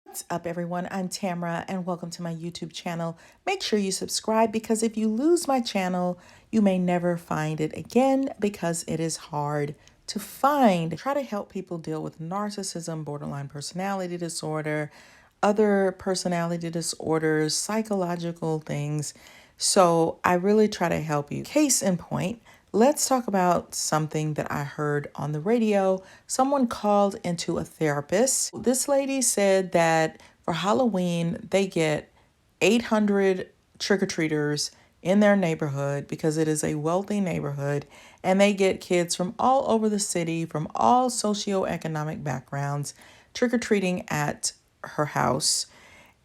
What's up, everyone? I'm Tamara, and welcome to my YouTube channel. Make sure you subscribe because if you lose my channel, you may never find it again because it is hard to find. I try to help people deal with narcissism, borderline personality disorder, other personality disorders, psychological things. So I really try to help you. Case in point, let's talk about something that I heard on the radio. Someone called into a therapist. This lady said that for Halloween, they get 800 trick-or-treaters in their neighborhood because it is a wealthy neighborhood, and they get kids from all over the city, from all socioeconomic backgrounds, trick-or-treating at her house.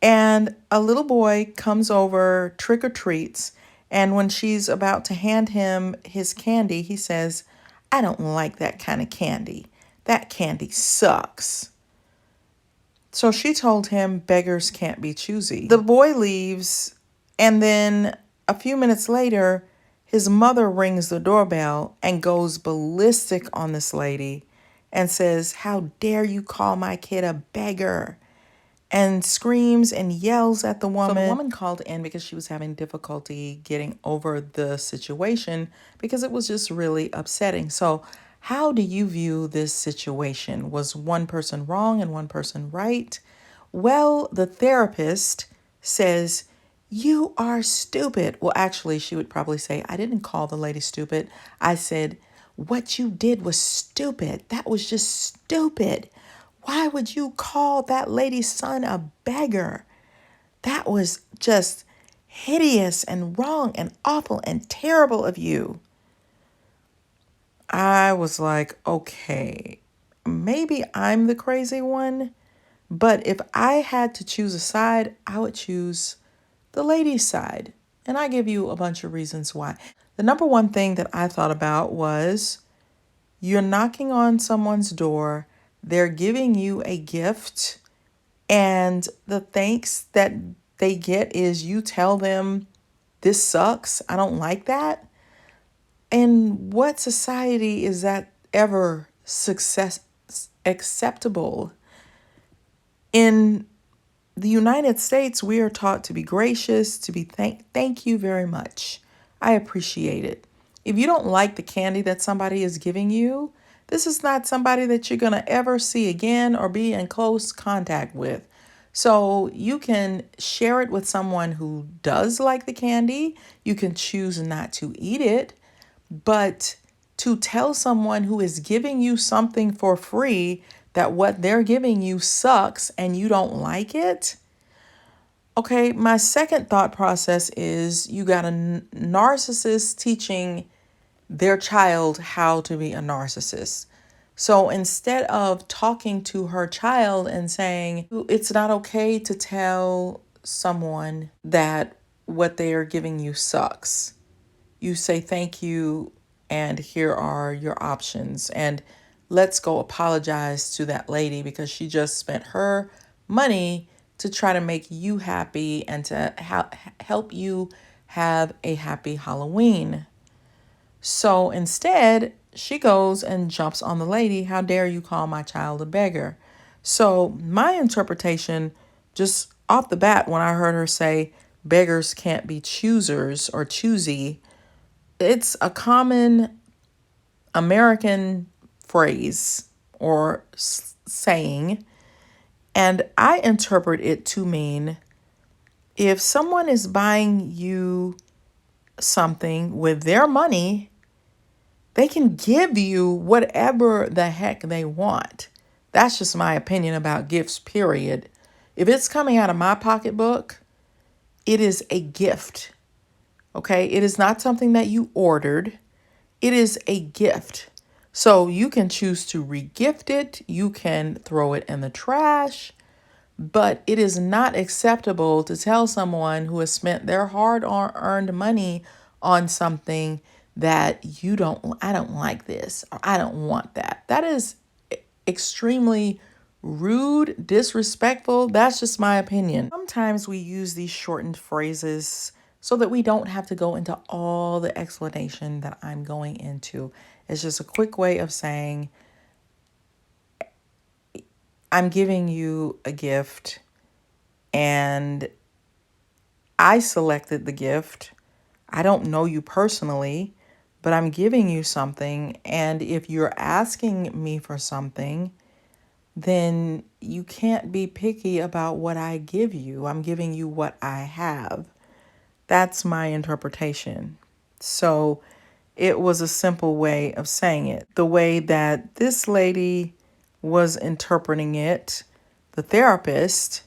And a little boy comes over, trick or treats, and when she's about to hand him his candy, he says, "I don't like that kind of candy. That candy sucks." So she told him beggars can't be choosy. The boy leaves, and then a few minutes later, his mother rings the doorbell and goes ballistic on this lady and says, "How dare you call my kid a beggar?" and screams and yells at the woman. So the woman called in because she was having difficulty getting over the situation because it was just really upsetting. So how do you view this situation? Was one person wrong and one person right? Well, the therapist says, "You are stupid." Well, actually, she would probably say, "I didn't call the lady stupid. I said, what you did was stupid. That was just stupid. Why would you call that lady's son a beggar? That was just hideous and wrong and awful and terrible of you." I was like, okay, maybe I'm the crazy one, but if I had to choose a side, I would choose the lady's side. And I give you a bunch of reasons why. The number one thing that I thought about was you're knocking on someone's door, they're giving you a gift, and the thanks that they get is you tell them, "This sucks. I don't like that." And what society is that ever acceptable? In the United States, we are taught to be gracious, to be thank you very much. I appreciate it. If you don't like the candy that somebody is giving you, this is not somebody that you're going to ever see again or be in close contact with. So you can share it with someone who does like the candy. You can choose not to eat it, but to tell someone who is giving you something for free that what they're giving you sucks and you don't like it. Okay, my second thought process is you got a narcissist teaching their child how to be a narcissist. So instead of talking to her child and saying, it's not okay to tell someone that what they are giving you sucks, you say thank you and here are your options. And let's go apologize to that lady because she just spent her money to try to make you happy and to help you have a happy Halloween. So instead, she goes and jumps on the lady. "How dare you call my child a beggar?" So my interpretation, just off the bat, when I heard her say beggars can't be choosers or choosy, it's a common American phrase or saying, and I interpret it to mean if someone is buying you something with their money, they can give you whatever the heck they want. That's just my opinion about gifts, period. If it's coming out of my pocketbook, it is a gift. Okay? It is not something that you ordered. It is a gift. So you can choose to regift it. You can throw it in the trash. But it is not acceptable to tell someone who has spent their hard-earned money on something that I don't like this, or I don't want that. That is extremely rude, disrespectful. That's just my opinion. Sometimes we use these shortened phrases so that we don't have to go into all the explanation that I'm going into. It's just a quick way of saying, I'm giving you a gift. and I selected the gift. I don't know you personally, but I'm giving you something. And if you're asking me for something, then you can't be picky about what I give you. I'm giving you what I have. That's my interpretation. So it was a simple way of saying it. The way that this lady was interpreting it, the therapist,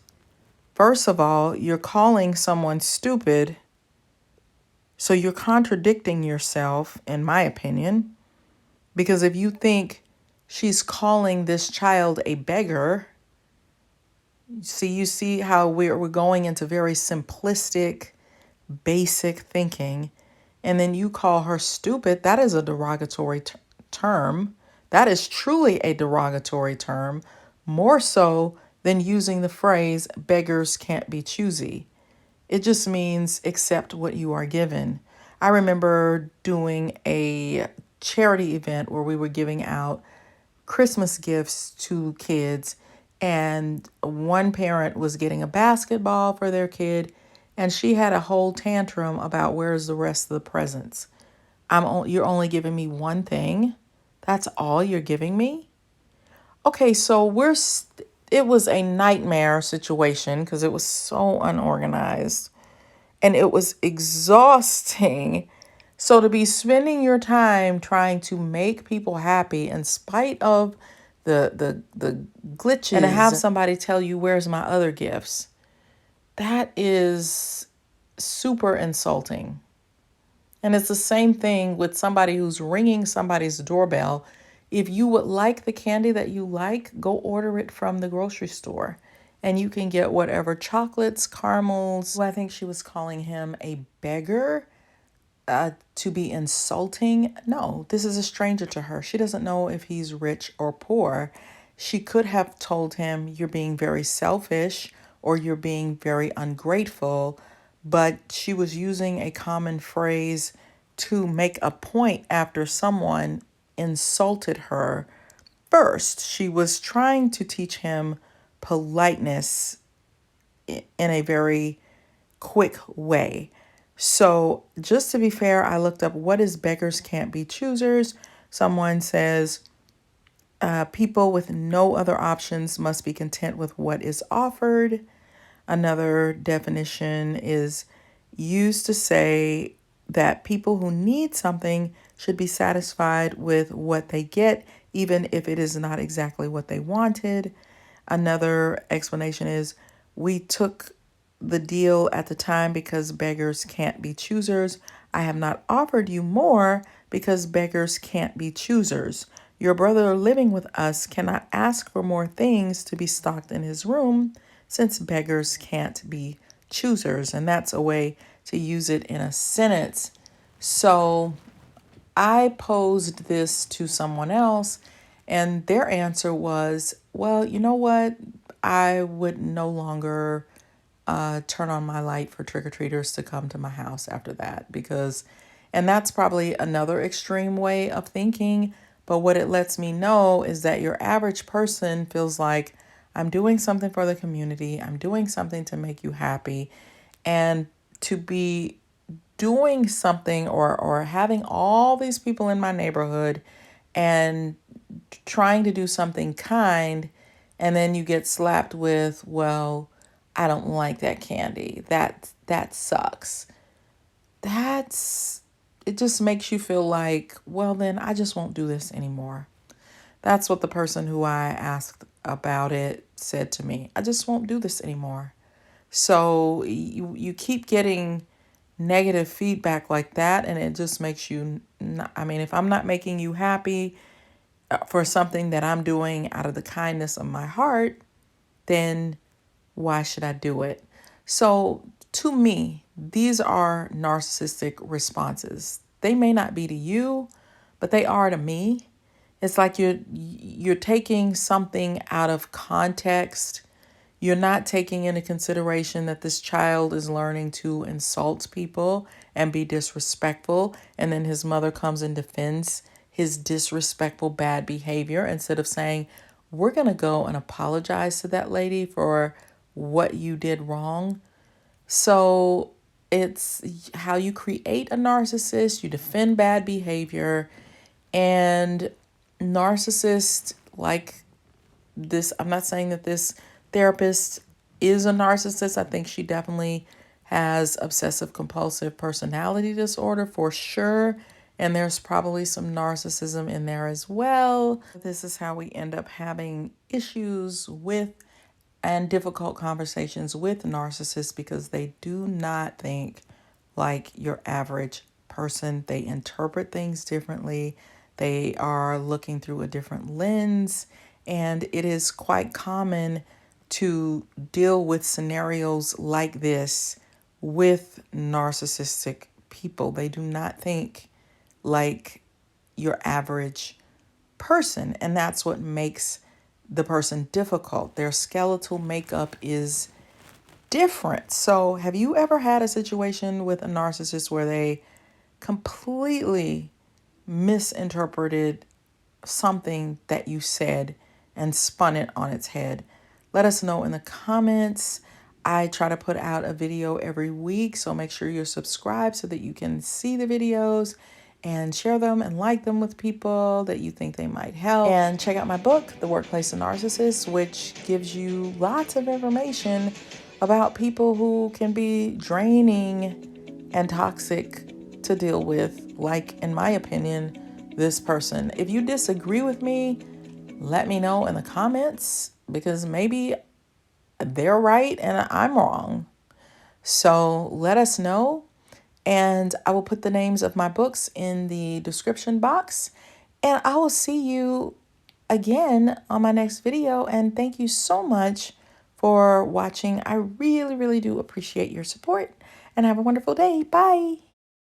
first of all, you're calling someone stupid. So you're contradicting yourself, in my opinion, because if you think she's calling this child a beggar, you see how we're going into very simplistic, basic thinking, and then you call her stupid. That is a derogatory term. That is truly a derogatory term, more so than using the phrase beggars can't be choosy. It just means accept what you are given. I remember doing a charity event where we were giving out Christmas gifts to kids, and one parent was getting a basketball for their kid, and she had a whole tantrum about where's the rest of the presents. You're only giving me one thing. That's all you're giving me? Okay, so it was a nightmare situation because it was so unorganized and it was exhausting. So to be spending your time trying to make people happy in spite of the glitches, and to have somebody tell you where's my other gifts, that is super insulting. And it's the same thing with somebody who's ringing somebody's doorbell. If you would like the candy that you like, go order it from the grocery store. And you can get whatever chocolates, caramels. I think she was calling him a beggar to be insulting. No, this is a stranger to her. She doesn't know if he's rich or poor. She could have told him, you're being very selfish or you're being very ungrateful, but she was using a common phrase to make a point after someone insulted her first. She was trying to teach him politeness in a very quick way. So, just to be fair, I looked up what is beggars can't be choosers. Someone says people with no other options must be content with what is offered. Another definition is used to say that people who need something should be satisfied with what they get, even if it is not exactly what they wanted. Another explanation is we took the deal at the time because beggars can't be choosers. I have not offered you more because beggars can't be choosers. Your brother living with us cannot ask for more things to be stocked in his room since beggars can't be choosers. And that's a way to use it in a sentence. So I posed this to someone else, and their answer was, well, you know what? I would no longer turn on my light for trick-or-treaters to come to my house after that and that's probably another extreme way of thinking, but what it lets me know is that your average person feels like I'm doing something for the community, I'm doing something to make you happy, and to be doing something or having all these people in my neighborhood and trying to do something kind, and then you get slapped with, well, I don't like that candy. That sucks. It just makes you feel like, well, then I just won't do this anymore. That's what the person who I asked about it said to me. I just won't do this anymore. So you keep getting negative feedback like that, and it just makes you not, I mean, if I'm not making you happy for something that I'm doing out of the kindness of my heart, then why should I do it? So to me, these are narcissistic responses. They may not be to you, but they are to me. It's like you're taking something out of context. You're not taking into consideration that this child is learning to insult people and be disrespectful, and then his mother comes and defends his disrespectful bad behavior instead of saying, we're going to go and apologize to that lady for what you did wrong. So it's how you create a narcissist, you defend bad behavior, and narcissists like this. I'm not saying that this therapist is a narcissist. I think she definitely has obsessive compulsive personality disorder for sure. And there's probably some narcissism in there as well. This is how we end up having issues with and difficult conversations with narcissists because they do not think like your average person. They interpret things differently. They are looking through a different lens. And it is quite common to deal with scenarios like this with narcissistic people. They do not think like your average person, and that's what makes the person difficult. Their skeletal makeup is different. So, have you ever had a situation with a narcissist where they completely misinterpreted something that you said and spun it on its head? Let us know in the comments. I try to put out a video every week, so make sure you're subscribed so that you can see the videos and share them and like them with people that you think they might help. And check out my book, The Workplace NaRCISSiST, which gives you lots of information about people who can be draining and toxic to deal with, like, in my opinion, this person. If you disagree with me, let me know in the comments, because maybe they're right and I'm wrong. So let us know. And I will put the names of my books in the description box. And I will see you again on my next video. And thank you so much for watching. I really, really do appreciate your support. And have a wonderful day. Bye.